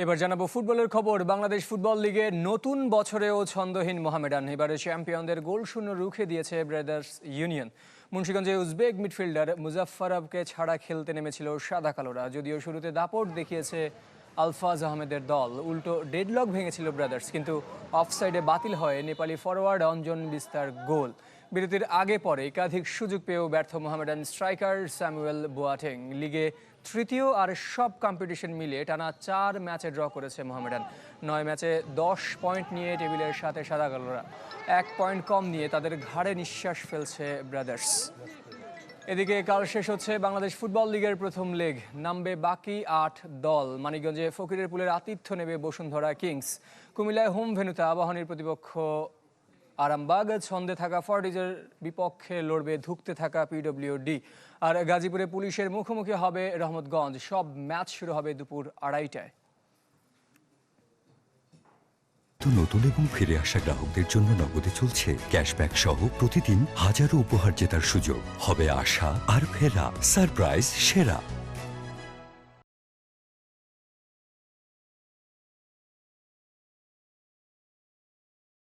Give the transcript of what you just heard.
এবার জানাবো ফুটবলের খবর। বাংলাদেশ ফুটবল লিগে নতুন বছরেও ছন্দহীন মোহামেডান। এবারে চ্যাম্পিয়নদের গোল শূন্য রুখে দিয়েছে ব্রাদার্স ইউনিয়ন। মুন্সিগঞ্জে উজবেক মিডফিল্ডার মুজাফফারকে ছাড়া খেলতে নেমেছিল সাদা কালোরা। যদিও শুরুতে দাপট দেখিয়েছে আলফাজ আহমেদের দল, উল্টো ডেডলক ভেঙেছিল ব্রাদার্স, কিন্তু অফসাইডে বাতিল হয় নেপালি ফরওয়ার্ড অঞ্জন বিস্তার গোল। বিরতির আগে পরে একাধিক সুযোগ পেয়েও ব্যর্থ মোহামেডান স্ট্রাইকার স্যামুয়েল বোয়াটেং। লিগে তৃতীয় আর সব কম্পিটিশন মিলিয়ে টানা 4 ম্যাচে ড্র করেছে মোহামেডান। 9 ম্যাচে 10 পয়েন্ট নিয়ে টেবিলের সাথে সাদা কালোরা। 1 পয়েন্ট কম নিয়ে তাদের ঘাড়ে নিঃশ্বাস ফেলছে ব্রাদার্স। এদিকে কাল শেষ হচ্ছে বাংলাদেশ ফুটবল লিগের প্রথম লেগ। নামবে বাকি 8 দল। মানিকগঞ্জে ফকিরের পুলের আতিথ্য নেবে বসুন্ধরা কিংস। কুমিল্লায় হোম ভেন্যুতে আবাহনীর প্রতিপক্ষ আরামবাগ। ছন্দে থাকা ফর্টিজের বিপক্ষে লড়বে ধুঁকতে থাকা পিডব্লিউডি। আর গাজীপুরে পুলিশের মুখোমুখি হবে রহমতগঞ্জ। সব ম্যাচ শুরু হবে দুপুর 2:30টায়। নতুন এবং ফিরে আসা গ্রাহকদের জন্য নগদে চলছে ক্যাশব্যাক সহ প্রতিদিন হাজারো উপহার জেতার সুযোগ। হবে আশা আর ফেরা, সারপ্রাইজ সেরা।